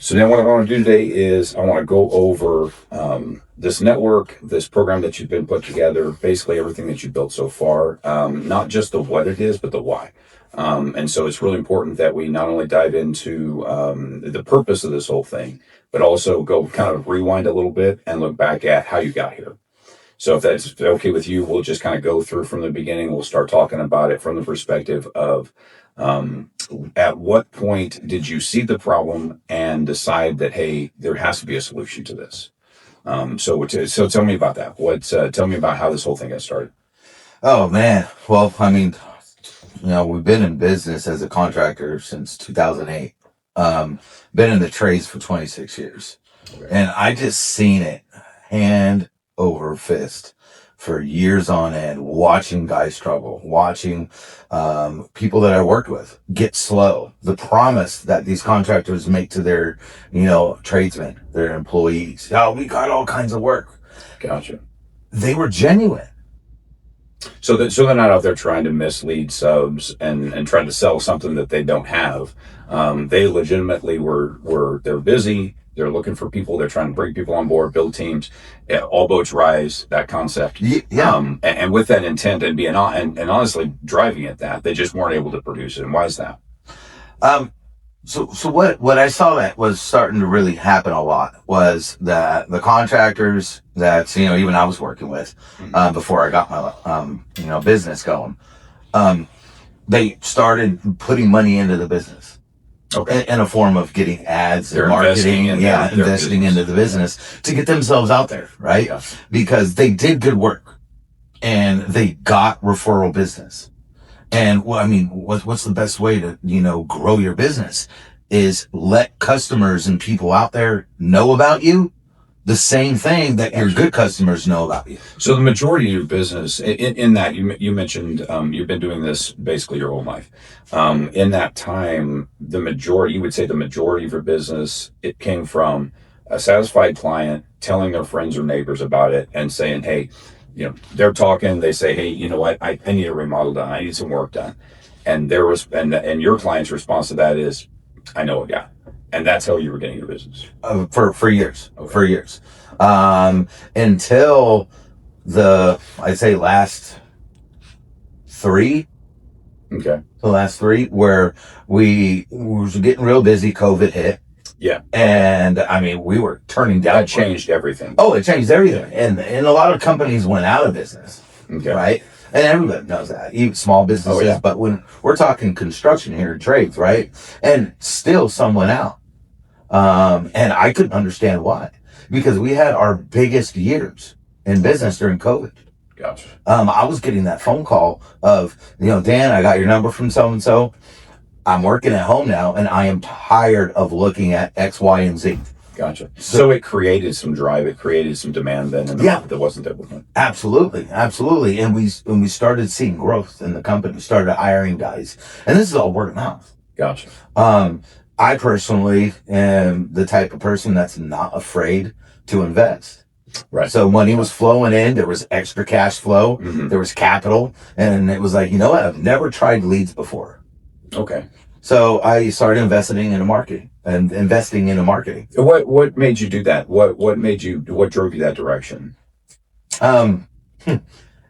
So now what I want to do today is I want to go over this network, this program that you've been put together, basically everything that you've built so far, not just the what it is, but the why. And so it's really important that we not only dive into the purpose of this whole thing, but also go kind of rewind a little bit and look back at how you got here. So if that's okay with you, we'll just kind of go through from the beginning. We'll start talking about it from the perspective of at what point did you see the problem and decide that, hey, there has to be a solution to this? So tell me about that. Tell me about how this whole thing got started. Oh man. Well, I mean, we've been in business as a contractor since 2008. Been in the trades for 26 years. Okay. And I just seen it hand over fist for years on end, watching guys struggle, watching people that I worked with get slow. The promise that these contractors make to their, tradesmen, their employees. Oh, we got all kinds of work. Gotcha. They were genuine. So they're not out there trying to mislead subs and trying to sell something that they don't have. They legitimately they're busy. They're looking for people. They're trying to bring people on board, build teams. All boats rise. That concept. Yeah. And with that intent and being and honestly driving at that, they just weren't able to produce it. And why is that? So what I saw that was starting to really happen a lot was that the contractors that, even I was working with, before I got my, business going, they started putting money into the business. Okay. In a form of getting ads They're and marketing, investing into the business to get themselves out there, right? Yeah. Because they did good work and they got referral business. And what's the best way to, grow your business is let customers and people out there know about you the same thing that your good customers know about you. So the majority of your business, in that you mentioned, you've been doing this basically your whole life. In that time, you would say the majority of your business, it came from a satisfied client telling their friends or neighbors about it and saying, hey, they're talking, they say, hey, you know what, I need a remodel done. I need some work done. And and your client's response to that is, I know a guy. And that's how you were getting your business. For years. Okay. For years. Until I'd say last three. Okay. The last three, where we were getting real busy, COVID hit. Yeah. And we were turning down. That changed everything. Oh, it changed everything. And a lot of companies went out of business. Okay. Right? And everybody knows that, even small businesses. Oh, yeah. But when we're talking construction here, trades, right? And still some went out. And I couldn't understand why, because we had our biggest years in business during COVID. Gotcha. I was getting that phone call of, Dan, I got your number from so-and-so. I'm working at home now and I am tired of looking at X, Y, and Z. Gotcha. So it created some drive. It created some demand then. That wasn't there before. Absolutely. Absolutely. And we started seeing growth in the company, started hiring guys, and this is all word of mouth. Gotcha. I personally am the type of person that's not afraid to invest. Right. So money was flowing in, there was extra cash flow, there was capital, and it was like, I've never tried leads before. Okay. So I started investing into marketing. What made you do that? What drove you that direction?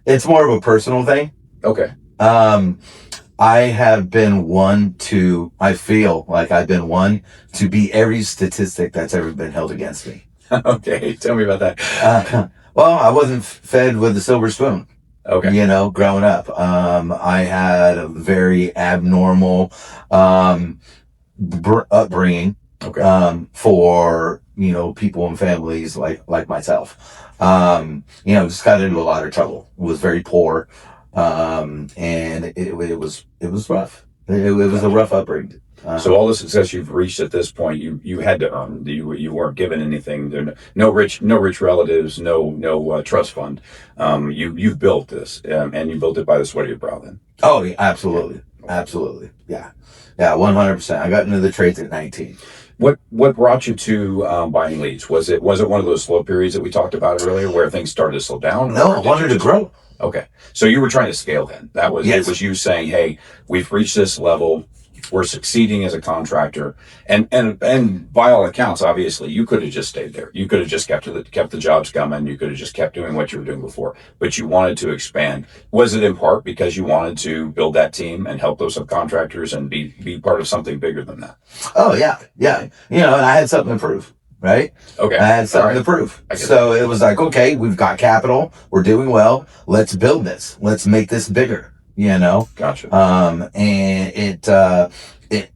It's more of a personal thing. Okay. I feel like I've been one to be every statistic that's ever been held against me. Okay, tell me about that. Well, I wasn't fed with a silver spoon. Okay. Growing up, I had a very abnormal upbringing. Okay. For people and families like myself. Just got into a lot of trouble. Was very poor, and it was rough. It was a rough upbringing. So all the success you've reached at this point, you had to earn. You weren't given anything. There no rich relatives, no trust fund. You've built this, and you built it by the sweat of your brow. Then. Oh, yeah, absolutely, absolutely, yeah, 100%. I got into the trades at 19. What brought you to buying leads? Was it one of those slow periods that we talked about earlier, where things started to slow down? No, I wanted to grow. Okay, so you were trying to scale then. It was you saying, "Hey, we've reached this level. were succeeding as a contractor, and by all accounts, obviously, you could have just stayed there. You could have just kept the jobs coming. You could have just kept doing what you were doing before, but you wanted to expand. Was it in part because you wanted to build that team and help those subcontractors and be part of something bigger than that? Oh yeah, yeah. And I had something to prove, right? Okay, I had something to prove. So it was like, okay, we've got capital. We're doing well. Let's build this. Let's make this bigger. Gotcha. And it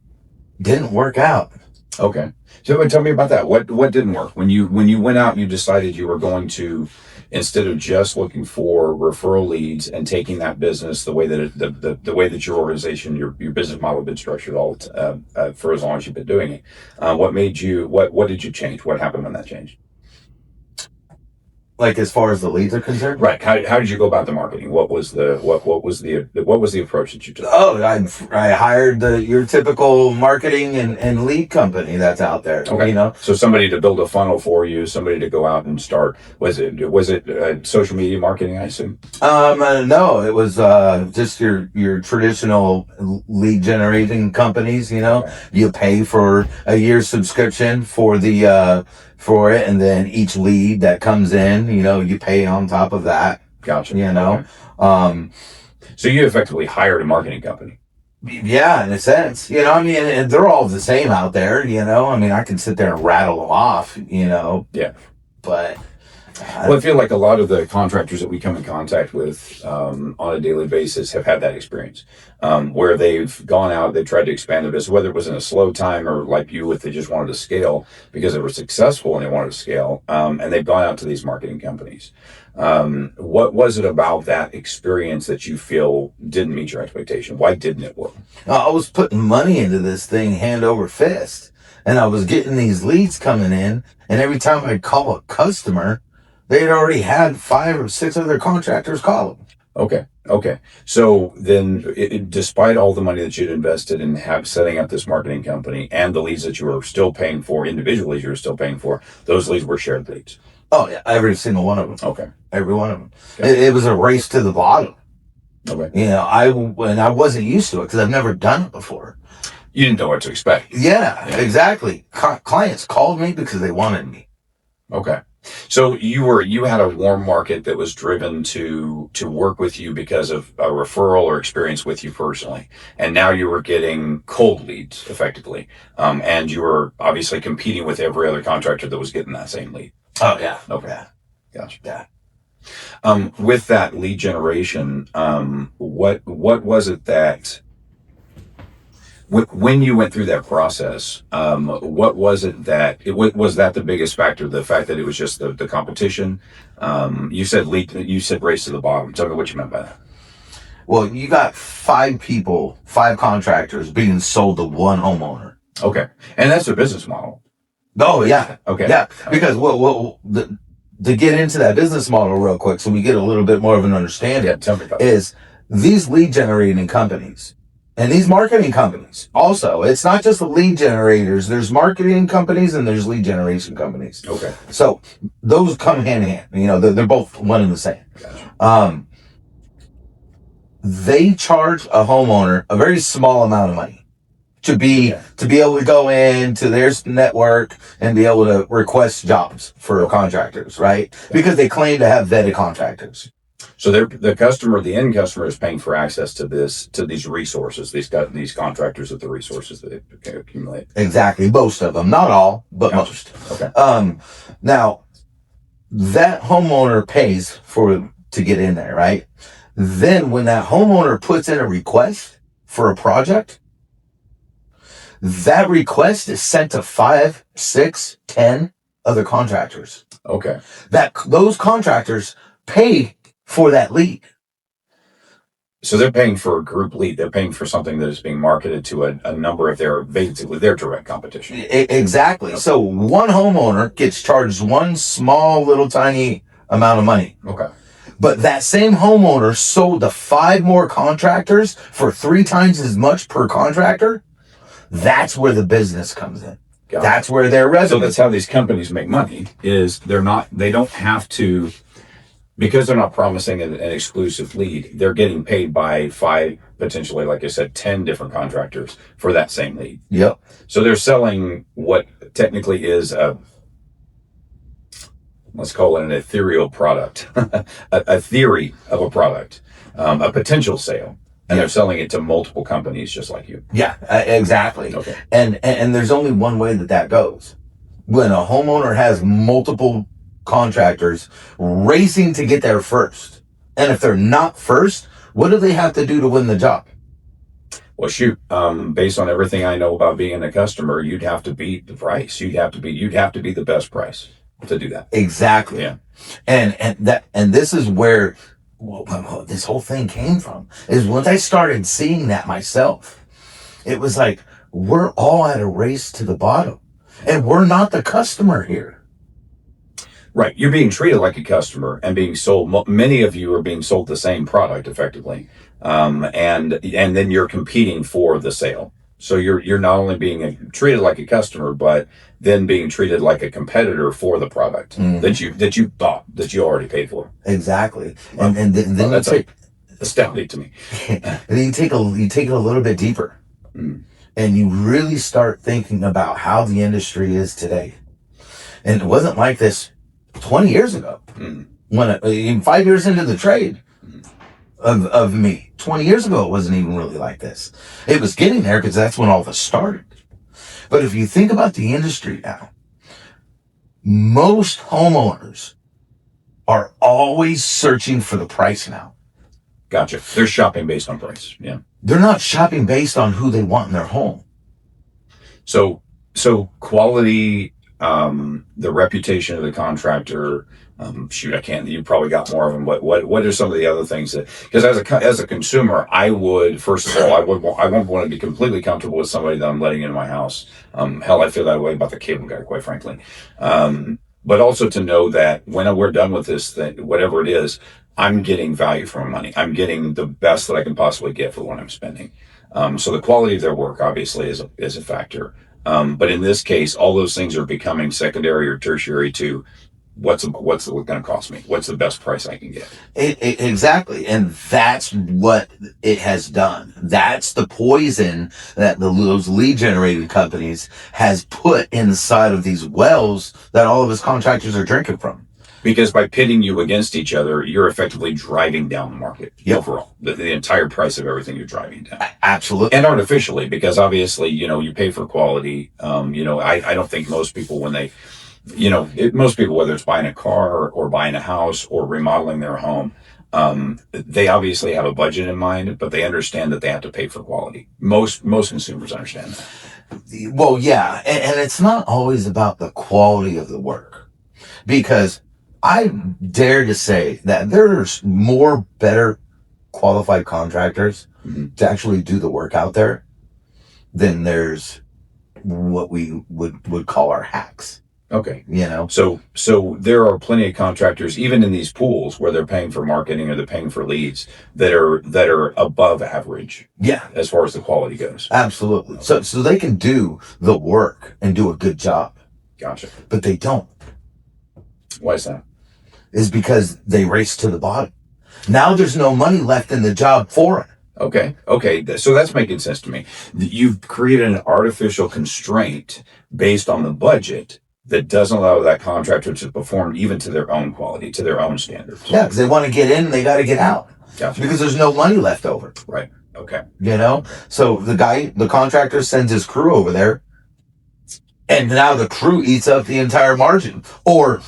didn't work out. Okay. So tell me about that. What didn't work when you went out? You decided you were going to, instead of just looking for referral leads and taking that business the way that the way that your organization, your business model had been structured for as long as you've been doing it. What made you? What did you change? What happened when that changed? Like as far as the leads are concerned, right? How did you go about the marketing? What was the approach that you took? Oh, I hired your typical marketing and lead company that's out there. Okay. So somebody to build a funnel for you, somebody to go out and start. Was it social media marketing? I assume. No, it was just your traditional lead generating companies. Okay. You pay for a year's subscription for for it, and then each lead that comes in, you pay on top of that. Gotcha. Okay. So you effectively hired a marketing company. Yeah, in a sense, and they're all the same out there, I can sit there and rattle them off, Yeah. But well, I feel like a lot of the contractors that we come in contact with on a daily basis have had that experience where they've gone out, they've tried to expand the business, whether it was in a slow time or like you, if they just wanted to scale because they were successful and they wanted to scale, and they've gone out to these marketing companies. What was it about that experience that you feel didn't meet your expectation? Why didn't it work? I was putting money into this thing hand over fist, and I was getting these leads coming in, and every time I'd call a customer, they'd already had 5 or 6 other contractors call them. Okay. So then, despite all the money that you'd invested in setting up this marketing company and the leads that you were still paying for individually, you were still paying for, those leads were shared leads. Oh yeah, every single one of them. Okay. Every one of them. Okay. It was a race to the bottom. Okay. I wasn't used to it because I've never done it before. You didn't know what to expect. Yeah. Exactly. Clients called me because they wanted me. Okay. So you had a warm market that was driven to work with you because of a referral or experience with you personally, and now you were getting cold leads effectively, and you were obviously competing with every other contractor that was getting that same lead. Oh yeah. Okay. Yeah. Gotcha. Yeah. With that lead generation, what was it that when you went through that process, what was it that was that the biggest factor? The fact that it was just the competition. You said race to the bottom. Tell me what you meant by that. Well, you got 5 contractors being sold to one homeowner. Okay, and that's their business model. Oh yeah. Okay. Yeah, because to get into that business model real quick, so we get a little bit more of an understanding. Yeah, tell me about is these lead generating companies. And these marketing companies also, it's not just the lead generators. There's marketing companies and there's lead generation companies. Okay. So those come hand in hand. They're both one and the same. Gotcha. They charge a homeowner a very small amount of money to be able to go into their network and be able to request jobs for contractors, right? Because they claim to have vetted contractors. So the end customer is paying for access to these resources, these contractors with the resources that they accumulate. Exactly. Most of them, not all, but most. Okay. Now that homeowner pays to get in there, right? Then when that homeowner puts in a request for a project, that request is sent to 5, 6, 10 other contractors. Okay. Those contractors pay for that lead. So they're paying for a group lead. They're paying for something that is being marketed to a number of their direct competition. Exactly. Okay. So one homeowner gets charged one small little tiny amount of money. Okay. But that same homeowner sold to 5 more contractors for 3 times as much per contractor. That's where the business comes in. That's where their revenue. So that's how these companies make money. They don't have to. Because they're not promising an exclusive lead, they're getting paid by 5 potentially, like I said, 10 different contractors for that same lead. Yep. So they're selling what technically is a, let's call it an ethereal product, a theory of a product, a potential sale. And they're selling it to multiple companies just like you. Yeah, exactly. Okay. And there's only one way that goes. When a homeowner has multiple contractors racing to get there first. And if they're not first, what do they have to do to win the job? Well, shoot, based on everything I know about being a customer, you'd have to beat the price. You'd have to be the best price to do that. Exactly. Yeah. And this is where this whole thing came from, is once I started seeing that myself, it was like, we're all at a race to the bottom and we're not the customer here. Right. You're being treated like a customer and being sold. Many of you are being sold the same product effectively. And then you're competing for the sale. So you're not only being treated like a customer, but then being treated like a competitor for the product that you bought, that you already paid for. Exactly. Well, and then that's astounding to me. And then you take it a little bit deeper, and you really start thinking about how the industry is today. And it wasn't like this 20 years ago. When 5 years into the trade of me, 20 years ago, it wasn't even really like this. It was getting there because that's when all this started. But if you think about the industry now, most homeowners are always searching for the price now. Gotcha. They're shopping based on price. Yeah. They're not shopping based on who they want in their home. So quality, the reputation of the contractor. Shoot, I can't. You probably got more of them. But what are some of the other things that? Because as a consumer, I would, first of all, I won't want to be completely comfortable with somebody that I'm letting into my house. Hell, I feel that way about the cable guy, quite frankly. But also to know that when we're done with this thing, whatever it is, I'm getting value for my money. I'm getting the best that I can possibly get for what I'm spending. So the quality of their work obviously is a factor. But in this case, all those things are becoming secondary or tertiary to what's it going to cost me? What's the best price I can get? Exactly. And that's what it has done. That's the poison that those lead generating companies has put inside of these wells that all of us contractors are drinking from. Because by pitting you against each other, you're effectively driving down the market overall. The entire price of everything you're driving down. Absolutely. And artificially, because obviously, you pay for quality. I don't think most people, when they, most people, whether it's buying a car or buying a house or remodeling their home, they obviously have a budget in mind, but they understand that they have to pay for quality. Most consumers understand that. Well, yeah. And it's not always about the quality of the work, because I dare to say that there's more better qualified contractors to actually do the work out there than there's what we would call our hacks. Okay. So there are plenty of contractors, even in these pools where they're paying for marketing or they're paying for leads, that are above average. Yeah. As far as the quality goes. Absolutely. So they can do the work and do a good job. Gotcha. But they don't. Why is that? Is because they race to the bottom. Now there's no money left in the job for it. Okay. So that's making sense to me. You've created an artificial constraint based on the budget that doesn't allow that contractor to perform even to their own quality, to their own standards. Yeah, because they want to get in, they got to get out. Gotcha. Because there's no money left over. Right. Okay. So the contractor sends his crew over there, and now the crew eats up the entire margin. Or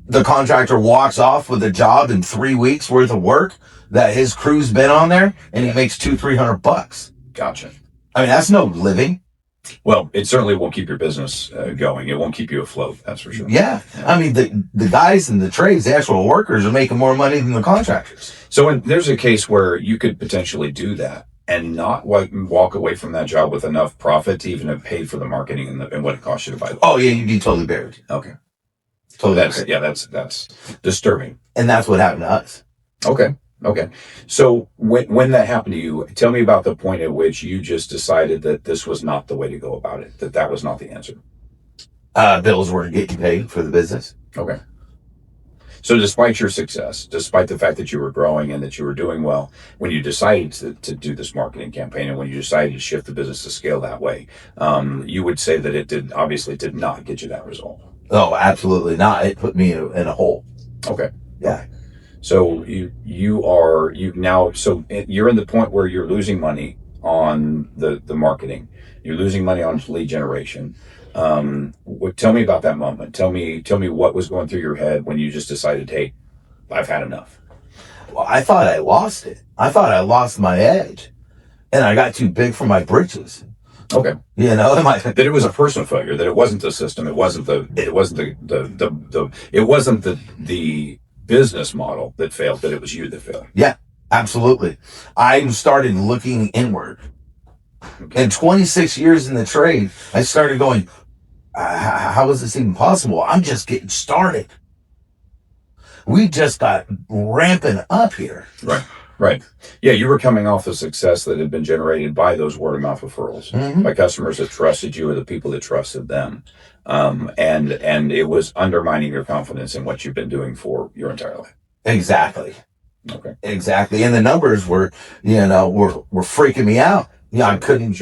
the contractor walks off with a job in 3 weeks worth of work that his crew's been on there, and he makes $200-300. Gotcha. I mean, that's no living. Well, it certainly won't keep your business going. It won't keep you afloat. That's for sure. Yeah. I mean, the guys in the trades, the actual workers, are making more money than the contractors. So there's a case where you could potentially do that and not walk away from that job with enough profit to even have paid for the marketing and what it costs you to buy. Oh yeah, you'd be totally buried. Okay. So that's disturbing. And that's what happened to us. Okay. So when that happened to you, tell me about the point at which you just decided that this was not the way to go about it, that was not the answer. Bills weren't getting paid for the business. Okay. So despite your success, despite the fact that you were growing and that you were doing well, when you decided to do this marketing campaign and when you decided to shift the business to scale that way, you would say that it did not get you that result. Oh, absolutely not. It put me in a hole. Okay. Yeah. Okay. So you now, so you're in the point where you're losing money on the marketing. You're losing money on lead generation. Tell me about that moment. Tell me what was going through your head when you just decided, hey, I've had enough. Well, I thought I lost it. I thought I lost my edge, and I got too big for my britches. Okay. That it was a personal failure. That it wasn't the system. It wasn't it wasn't the business model that failed. That it was you that failed. Yeah, absolutely. I started looking inward. Okay. In 26 years in the trade, I started going, how is this even possible? I'm just getting started. We just got ramping up here. Right. Right. Yeah, you were coming off the success that had been generated by those word of mouth referrals, by customers that trusted you or the people that trusted them. And it was undermining your confidence in what you've been doing for your entire life. Exactly. Okay. Exactly. And the numbers were freaking me out. Yeah, I couldn't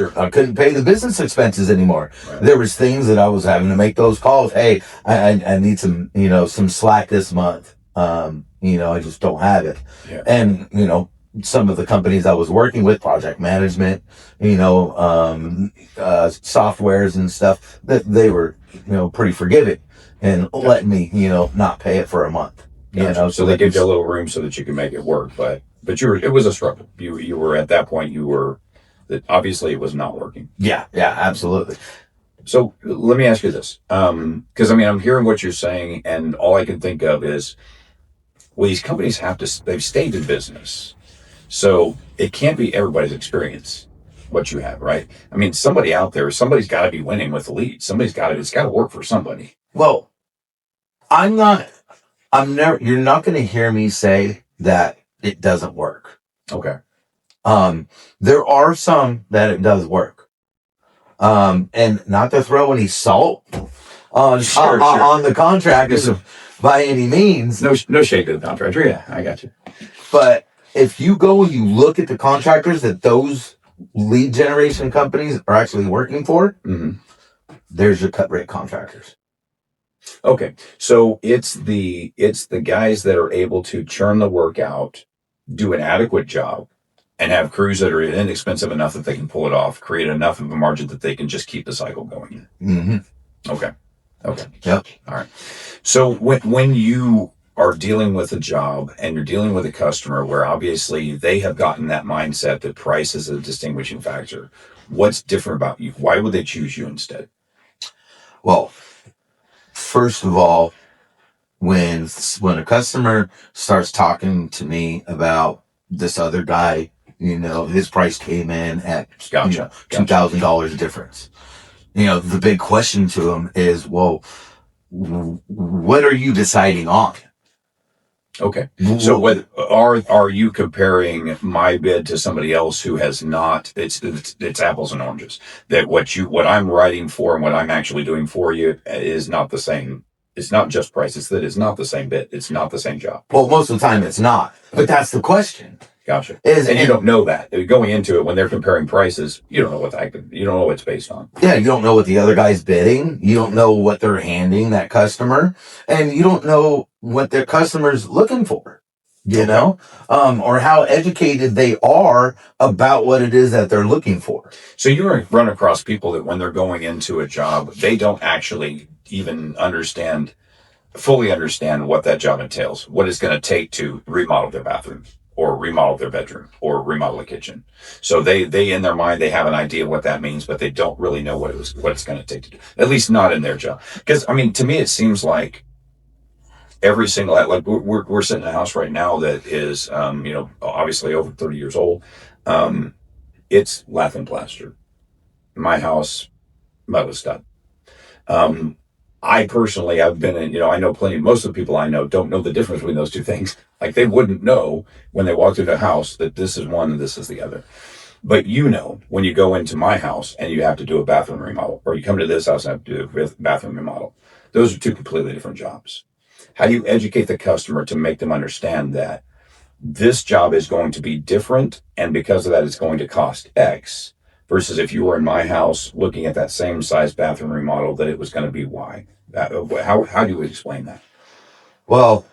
pay the business expenses anymore. Right. There was things that I was having to make those calls. Hey, I need some slack this month. I just don't have it. Yeah. And, some of the companies I was working with, project management, softwares and stuff, that they were, pretty forgiving and letting me, not pay it for a month. Gotcha. So they gave you a little room so that you can make it work, but it was a struggle. You were at that point, that obviously it was not working. Yeah, absolutely. So let me ask you this, because I'm hearing what you're saying, and all I can think of is, well, these companies they've stayed in business, so it can't be everybody's experience what you have, right? Somebody out there, somebody's got to be winning with the lead. It's got to work for somebody. Well, you're not going to hear me say that it doesn't work. Okay. There are some that it does work. And not to throw any salt on the contractors by any means. No shade to the contractor. Yeah, I got you. But if you go and you look at the contractors that those lead generation companies are actually working for, there's your cut rate contractors. Okay, so it's the guys that are able to churn the work out, do an adequate job, and have crews that are inexpensive enough that they can pull it off, create enough of a margin that they can just keep the cycle going. Okay. Yep. All right. So when you are dealing with a job and you're dealing with a customer where obviously they have gotten that mindset that price is a distinguishing factor, what's different about you? Why would they choose you instead? Well, first of all, when a customer starts talking to me about this other guy, his price came in at $2,000 difference. The big question to him is, well, what are you deciding on? Okay. So what are you comparing my bid to somebody else who has not? It's apples and oranges. That what I'm writing for and what I'm actually doing for you is not the same. It's not just price. It's not the same bid. It's not the same job. Well, most of the time it's not. But that's the question. Gotcha. And you don't know that going into it when they're comparing prices. You don't know you don't know what it's based on. Yeah, you don't know what the other guy's bidding. You don't know what they're handing that customer, and you don't know what their customer's looking for. Or how educated they are about what it is that they're looking for. So you run across people that when they're going into a job, they don't actually even fully understand what that job entails, what it's going to take to remodel their bathroom or remodel their bedroom or remodel a kitchen. So they in their mind, they have an idea of what that means, but they don't really know what it's going to take to do, at least not in their job. Because to me, it seems like every single, like we're sitting in a house right now that is, obviously over 30 years old. It's lath and plaster. My house, metal stud. I personally have been in, I know most of the people I know don't know the difference between those two things. Like they wouldn't know when they walk through the house that this is one and this is the other. But when you go into my house and you have to do a bathroom remodel, or you come to this house and have to do a bathroom remodel, those are two completely different jobs. how do you educate the customer to make them understand that this job is going to be different, and because of that, it's going to cost X, versus if you were in my house looking at that same size bathroom remodel, that it was going to be Y. How do you explain that? Well,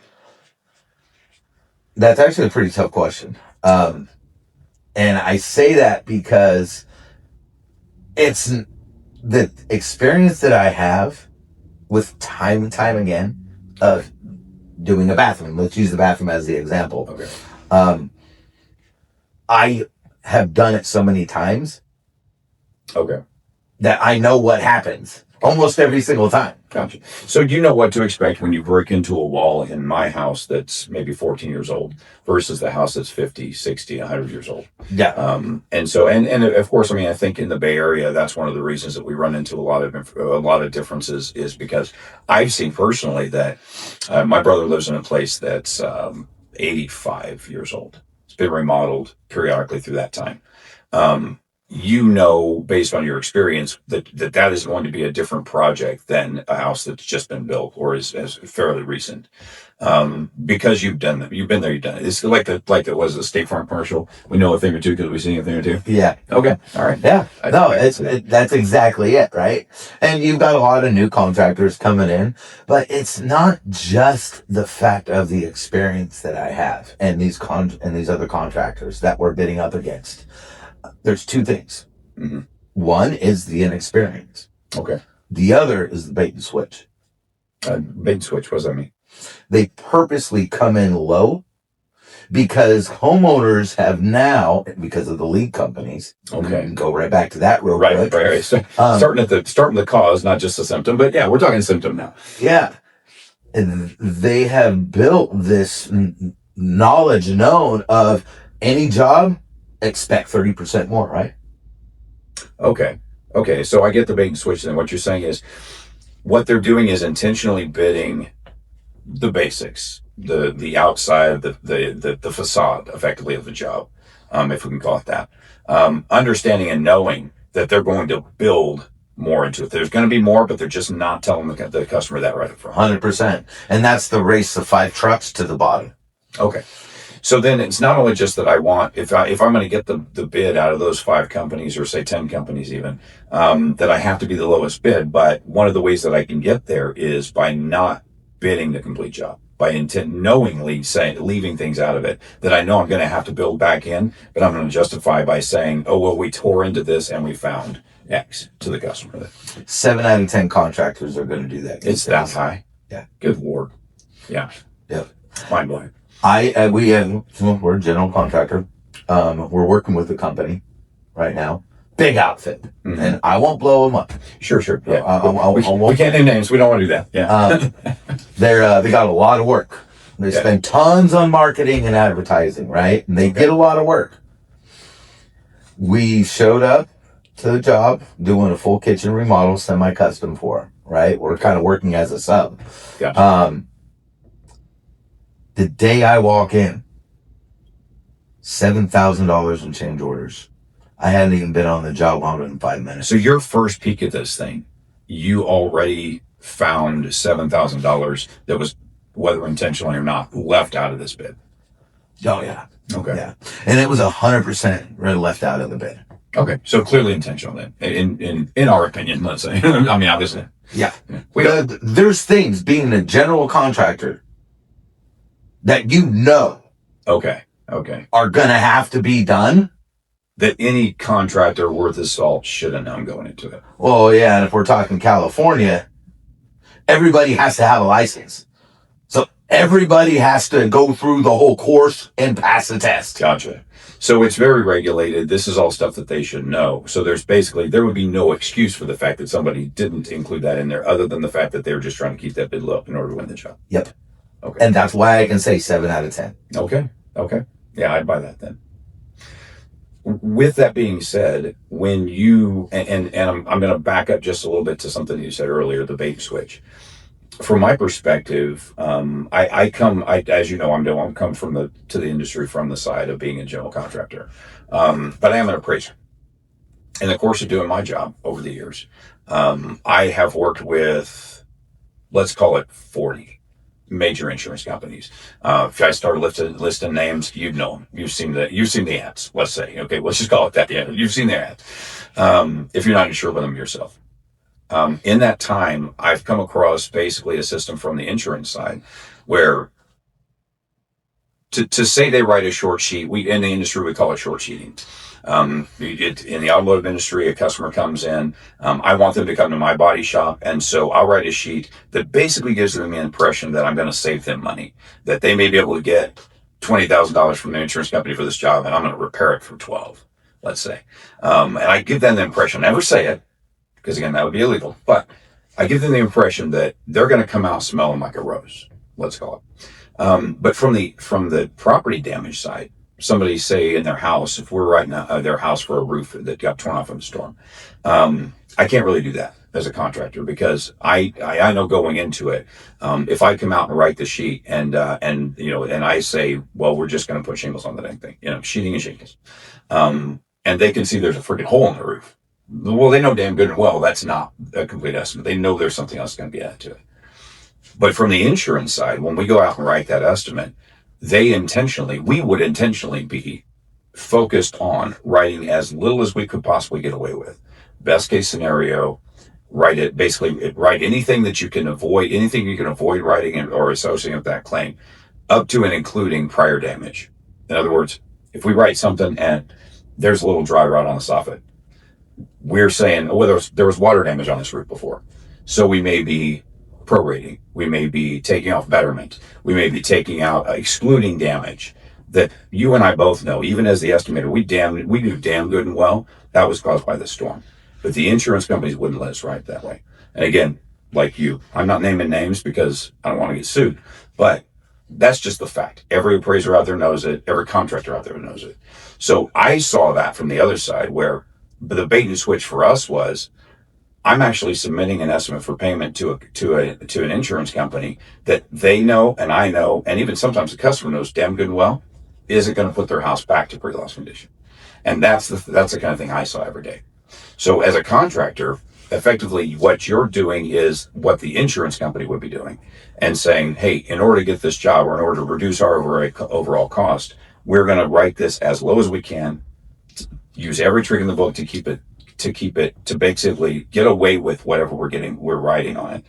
that's actually a pretty tough question. And I say that because it's the experience that I have with time and time again of doing a bathroom. Let's use the bathroom as the example. Okay. I have done it so many times Okay. that I know what happens almost every single time. Gotcha. So you know what to expect when you break into a wall in my house that's maybe 14 years old versus the house that's 50, 60, 100 years old. Yeah. And so, and of course, I mean, I think in the Bay Area, that's one of the reasons that we run into a lot of differences, is because I've seen personally that my brother lives in a place that's 85 years old. It's been remodeled periodically through that time. You know, based on your experience, that is going to be a different project than a house that's just been built or is fairly recent. Because you've done that, you've been there, you've done it. It's like it was a State Farm commercial. We know a thing or two because we've seen a thing or two. Yeah. Okay. All right. Yeah. That's exactly it, right? And you've got a lot of new contractors coming in, but it's not just the fact of the experience that I have and these other contractors that we're bidding up against. There's two things. Mm-hmm. One is the inexperience. Okay. The other is the bait and switch. Bait and switch. What does that mean? They purposely come in low because homeowners have now, because of the lead companies. Okay. Go right back to that real quick. Right. So, starting the cause, not just the symptom, but yeah, we're talking symptom now. Yeah. And they have built this knowledge known of any job, expect 30% more, right? Okay. So I get the bait and switch. Then what you're saying is what they're doing is intentionally bidding the basics, the outside, the facade, effectively, of the job, if we can call it that. Understanding and knowing that they're going to build more into it. There's going to be more, but they're just not telling the customer that right up front. 100%. And that's the race of 5 trucks to the bottom. Okay. So then it's not only just that I want, if I'm going to get the bid out of those 5 companies, or say 10 companies even, that I have to be the lowest bid. But one of the ways that I can get there is by not bidding the complete job, by knowingly leaving things out of it that I know I'm going to have to build back in, but I'm going to justify by saying, oh, well, we tore into this and we found X to the customer. 7 out of 10 contractors are going to do that. It's that high. Yeah. Good Lord. Yeah. Yep. Mind blowing. We're a general contractor. We're working with a company right now, big outfit, and I won't blow them up. Sure. Yeah. We can't name names. We don't want to do that. Yeah. They got a lot of work. They spend tons on marketing and advertising, right? And they get a lot of work. We showed up to the job doing a full kitchen remodel, semi-custom for, right? We're kind of working as a sub. Gotcha. The day I walk in, $7,000 in change orders. I hadn't even been on the job longer than 5 minutes. So your first peek at this thing, you already found $7,000 that was, whether intentionally or not, left out of this bid. Oh yeah. Okay. Yeah. And it was 100% left out of the bid. Okay. So clearly intentional then, in our opinion, let's say. I mean, obviously. Yeah. There's things, being a general contractor, that Okay. are going to have to be done. That any contractor worth his salt should have known going into it. Well, yeah, and if we're talking California, everybody has to have a license. So everybody has to go through the whole course and pass the test. Gotcha. So it's very regulated. This is all stuff that they should know. So there would be no excuse for the fact that somebody didn't include that in there, other than the fact that they were just trying to keep that bid low in order to win the job. Yep. Okay. And that's why I can say 7 out of 10. Okay. Yeah, I'd buy that then. With that being said, when you, and I'm going to back up just a little bit to something you said earlier, the bait switch. From my perspective, I as you know, I'm come to the industry from the side of being a general contractor. But I am an appraiser. In the course of doing my job over the years, I have worked with, let's call it 40 major insurance companies. If I start listing names, you'd know them. You've seen the ads. Let's say, okay, let's just call it that. Yeah, you've seen the ads. If you're not insured with them yourself. In that time, I've come across basically a system from the insurance side where to say they write a short sheet, we in the industry we call it short sheeting. In the automotive industry, a customer comes in. I want them to come to my body shop, and so I'll write a sheet that basically gives them the impression that I'm going to save them money, that they may be able to get $20,000 from the insurance company for this job, and I'm going to repair it for 12, let's say. And I give them the impression, never say it, because again, that would be illegal, but I give them the impression that they're going to come out smelling like a rose, let's call it. But from the property damage side, somebody say in their house, if we're writing their house for a roof that got torn off in a storm, I can't really do that as a contractor because I know going into it, if I come out and write the sheet and I say, well, we're just going to put shingles on the dang thing, sheeting and shingles, and they can see there's a freaking hole in the roof. Well, they know damn good and well that's not a complete estimate. They know there's something else going to be added to it. But from the insurance side, when we go out and write that estimate, we would intentionally be focused on writing as little as we could possibly get away with. Best case scenario, write anything that you can avoid, writing or associating with that claim, up to and including prior damage. In other words, if we write something and there's a little dry rot on the soffit, we're saying, well, there was water damage on this roof before. So we may be prorating. We may be taking off betterment. We may be taking out, excluding damage that you and I both know, even as the estimator, we knew damn good and well that was caused by the storm. But the insurance companies wouldn't let us write that way. And again, like you, I'm not naming names because I don't want to get sued, but that's just the fact. Every appraiser out there knows it. Every contractor out there knows it. So I saw that from the other side where the bait and switch for us was, I'm actually submitting an estimate for payment to an insurance company that they know and I know, and even sometimes the customer knows damn good and well, isn't going to put their house back to pre-loss condition. And that's the kind of thing I saw every day. So as a contractor, effectively what you're doing is what the insurance company would be doing and saying, hey, in order to get this job or in order to reduce our overall cost, we're going to write this as low as we can, use every trick in the book to basically get away with whatever we're writing on it,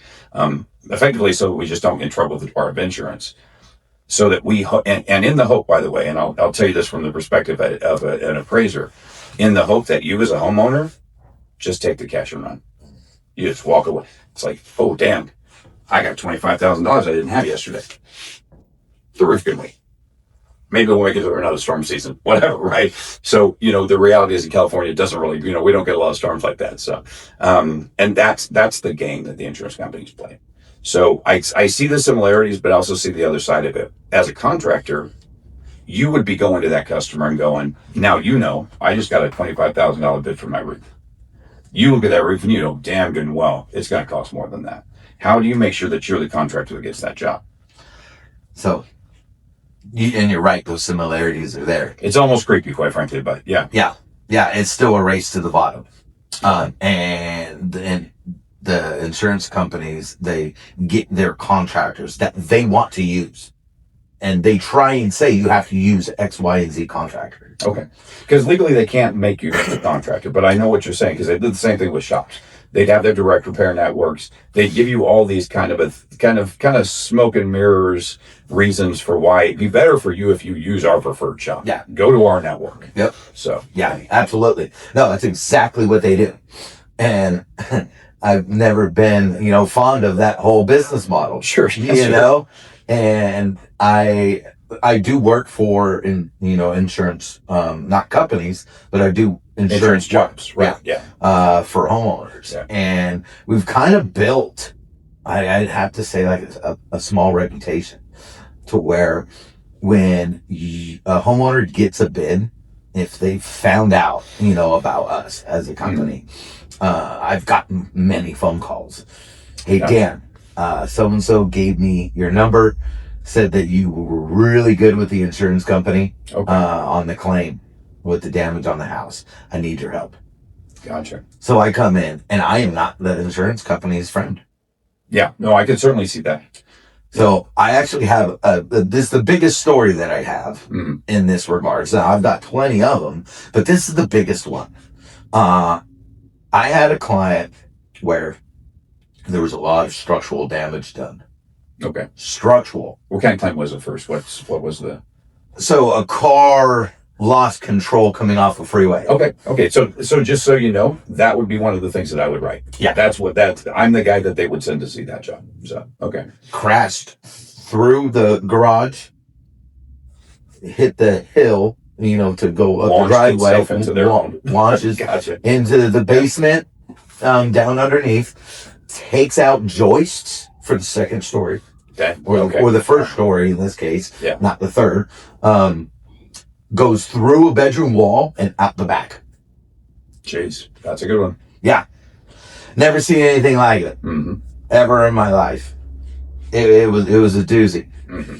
effectively, so that we just don't get in trouble with the Department of Insurance. So that and in the hope, by the way, and I'll tell you this from the perspective of an appraiser, in the hope that you as a homeowner just take the cash and run. You just walk away. It's like, oh damn, I got $25,000 I didn't have yesterday. The roof can wait. Maybe we'll make it through another storm season, whatever, right? So, the reality is in California, it doesn't really, we don't get a lot of storms like that. So, and that's the game that the insurance companies play. So I see the similarities, but I also see the other side of it. As a contractor, you would be going to that customer and going, now, I just got a $25,000 bid for my roof. You look at that roof and you know damn good and well, it's going to cost more than that. How do you make sure that you're the contractor that gets that job? So, and you're right, those similarities are there. It's almost creepy, quite frankly, but yeah. Yeah, it's still a race to the bottom. And the insurance companies, they get their contractors that they want to use. And they try and say you have to use X, Y, and Z contractor. Okay. Because legally they can't make you a contractor, but I know what you're saying because they did the same thing with shops. They'd have their direct repair networks. They'd give you all these kind of smoke and mirrors reasons for why it'd be better for you if you use our preferred shop. Yeah. Go to our network. Yep. So. Yeah, absolutely. No, that's exactly what they do. And I've never been, fond of that whole business model. Sure. And I do work for insurance, not companies, but I do insurance jobs, right? Yeah. For homeowners. Yeah. And we've kind of built, I'd have to say, like a small reputation to where when a homeowner gets a bid, if they found out, about us as a company, I've gotten many phone calls. Hey, Dan, so-and-so gave me your number, said that you were really good with the insurance company on the claim with the damage on the house. I need your help. Gotcha. So I come in, and I am not the insurance company's friend. Yeah, no, I can certainly see that. So I actually have this is the biggest story that I have Mhm. in this regard. So I've got plenty of them, but this is the biggest one. I had a client where there was a lot of structural damage done. Okay. Structural. What kind of claim was it first? What was the? So a car lost control coming off a freeway. Okay. So just so you know, that would be one of the things that I would write. Yeah. I'm the guy that they would send to see that job. So, okay. Crashed through the garage, hit the hill, to go up Launched the driveway, itself into their own. launches Gotcha. into the basement, down underneath, takes out joists for the second story, Okay. or the first story in this case, Yeah. not the third. Goes through a bedroom wall and out the back. Jeez, that's a good one. Yeah, never seen anything like it Mm-hmm. ever in my life. It was a doozy. Mm-hmm.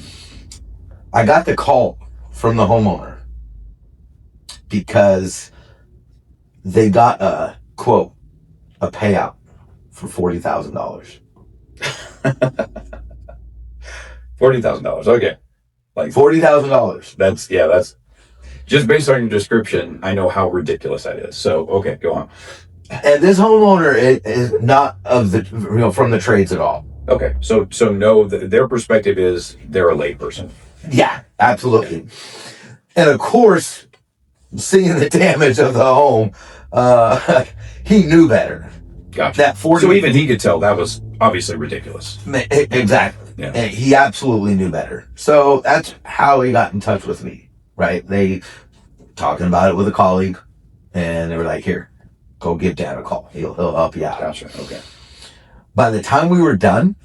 I got the call from the homeowner because they got a payout for $40,000. $40,000. Okay. Like $40,000. that's just based on your description. I know how ridiculous that is. So, okay, go on. And this homeowner is not of the from the trades at all. Okay, so no, their perspective is they're a layperson. Yeah, absolutely. And of course, seeing the damage of the home, he knew better. Gotcha. That 40. So even he could tell that was obviously ridiculous. Exactly. Yeah. He absolutely knew better. So that's how he got in touch with me. Right? They talking about it with a colleague, and they were like, "Here, go give Dad a call. He'll help you out." Gotcha. Okay. By the time we were done,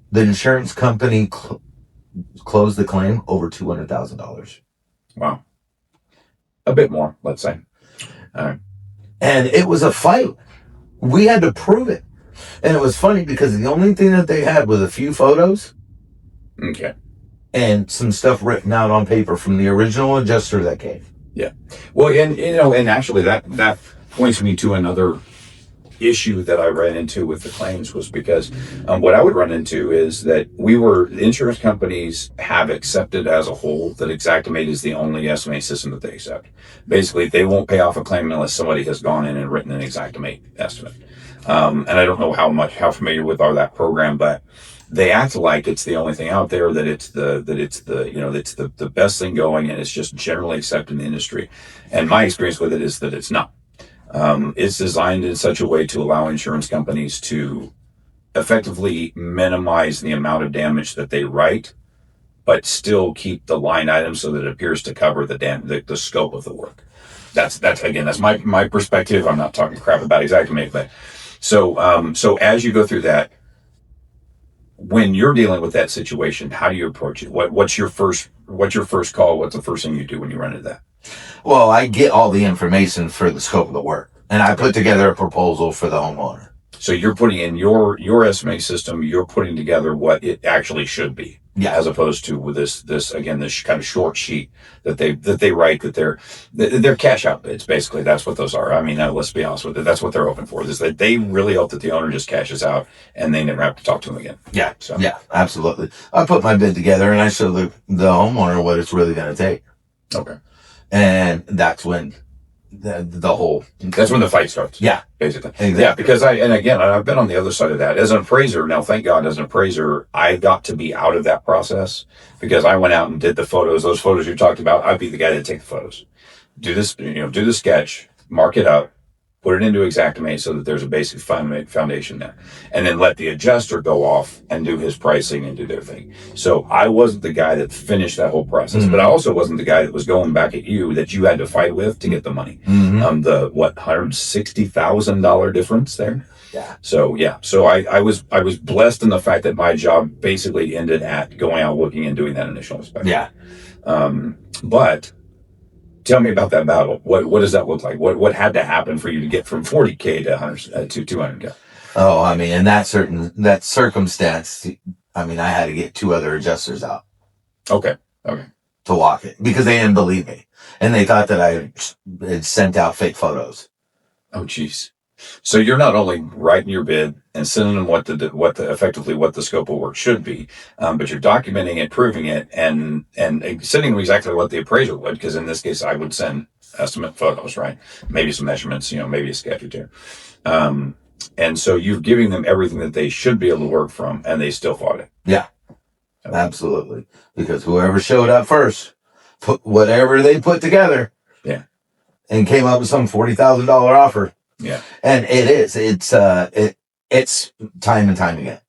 the insurance company closed the claim over $200,000. Wow. A bit more, let's say. All right. And it was a fight. We had to prove it. And it was funny because the only thing that they had was a few photos Okay. and some stuff written out on paper from the original adjuster that came. Yeah. Well, and actually that points me to another issue that I ran into with the claims was because what I would run into is that insurance companies have accepted as a whole that Xactimate is the only estimate system that they accept. Basically, they won't pay off a claim unless somebody has gone in and written an Xactimate estimate. And I don't know how familiar with that program, but they act like it's the only thing out there, that it's the best thing going, and it's just generally accepted in the industry. And my experience with it is that it's not. It's designed in such a way to allow insurance companies to effectively minimize the amount of damage that they write, but still keep the line item so that it appears to cover the scope of the work. That's my perspective. I'm not talking crap about Xactimate, but so as you go through that, when you're dealing with that situation, how do you approach it? What's your first call? What's the first thing you do when you run into that? Well, I get all the information for the scope of the work, and I put together a proposal for the homeowner. So you're putting in your estimate system, you're putting together what it actually should be. Yeah. As opposed to with this kind of short sheet that they write, that they're cash out bids. Basically, that's what those are. I mean, let's be honest with it. That's what they're hoping for, is that they really hope that the owner just cashes out and they never have to talk to him again. Yeah. So yeah, absolutely. I put my bid together and I show the homeowner what it's really going to take. Okay. And that's when that's when the fight starts. Yeah. Basically. Exactly. Yeah, because I've been on the other side of that. As an appraiser, now thank God, as an appraiser, I got to be out of that process because I went out and did the photos. Those photos you talked about, I'd be the guy that take the photos. Do the sketch, mark it up, put it into Xactimate so that there's a basic foundation there. And then let the adjuster go off and do his pricing and do their thing. So I wasn't the guy that finished that whole process, but I also wasn't the guy that was going back at you that you had to fight with to get the money. The $160,000 difference there. Yeah. So I was blessed in the fact that my job basically ended at going out looking and doing that initial inspection. Yeah. But tell me about that battle. What does that look like? What had to happen for you to get from 40K to 200K? Oh, I mean, in that circumstance, I mean, I had to get two other adjusters out. Okay. To walk it because they didn't believe me and they thought that I had sent out fake photos. Oh, jeez. So you're not only writing your bid and sending them effectively what the scope of work should be, but you're documenting it, proving it, and sending them exactly what the appraiser would. Because in this case, I would send estimate photos, right? Maybe some measurements, maybe a sketch or two. And so you're giving them everything that they should be able to work from, and they still fought it. Yeah, absolutely. Because whoever showed up first, put whatever they put together, yeah, and came up with some $40,000 offer. Yeah, and it's time and time again.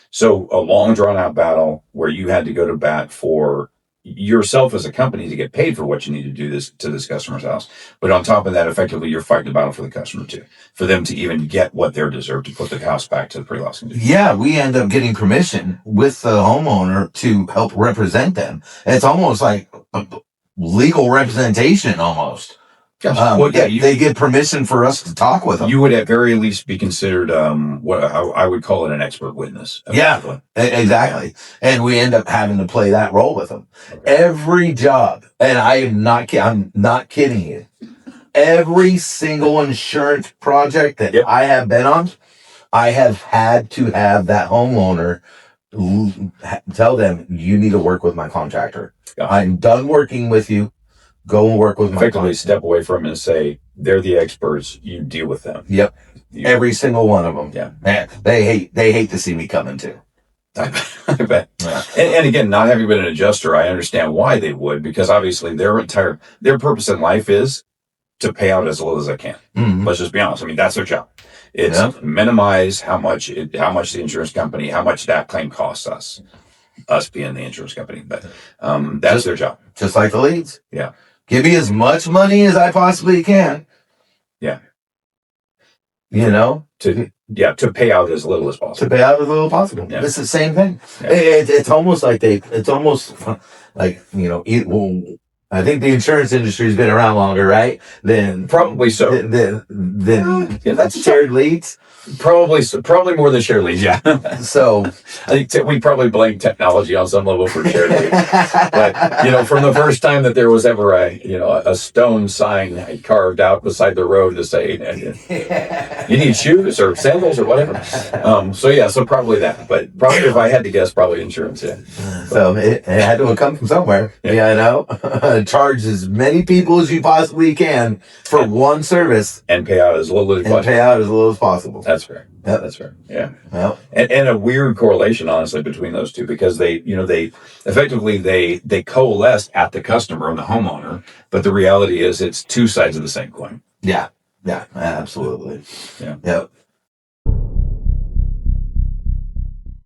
So a long drawn out battle where you had to go to bat for yourself as a company to get paid for what you need to do this to this customer's house. But on top of that, effectively, you're fighting the battle for the customer too, for them to even get what they're deserved to put the house back to the pre-loss condition. Yeah, we end up getting permission with the homeowner to help represent them. And it's almost like a legal representation almost. They get permission for us to talk with them. You would at very least be considered how I would call it an expert witness. Yeah, exactly. Yeah. And we end up having to play that role with them. Okay. Every job, and I'm not kidding you. Every single insurance project that I have been on, I have had to have that homeowner tell them, you need to work with my contractor. Gotcha. I'm done working with you. Go and work with my effectively step away from it and say, they're the experts, you deal with them. Yep. Every single one of them. Yeah. Man, they hate to see me coming too. I bet. Yeah. And again, not having been an adjuster, I understand why they would, because obviously their purpose in life is to pay out as little as I can. Mm-hmm. Let's just be honest. I mean, that's their job. It's minimize how much the insurance company, how much that claim costs us being the insurance company. But that's their job. Just like the leads. Yeah. Give me as much money as I possibly can. Yeah. To pay out as little as possible. To pay out as little as possible. Yeah. It's the same thing. Yeah. It's almost like I think the insurance industry has been around longer, right? Probably so. That's shared leads. Probably more than shared leads. Yeah. So I think we probably blame technology on some level for shared leads. But from the first time that there was ever a stone sign carved out beside the road to say you need shoes or sandals or whatever. So probably that. But probably if I had to guess, probably insurance. Yeah. So it had to come from somewhere. Yeah. Charge as many people as you possibly can for one service and pay out as little as possible. That's fair. Yep. That's fair. Yeah. Well, and a weird correlation, honestly, between those two, because they effectively they coalesce at the customer and the homeowner, but the reality is it's two sides of the same coin. Yeah. Yeah. Absolutely. Yeah. Yep.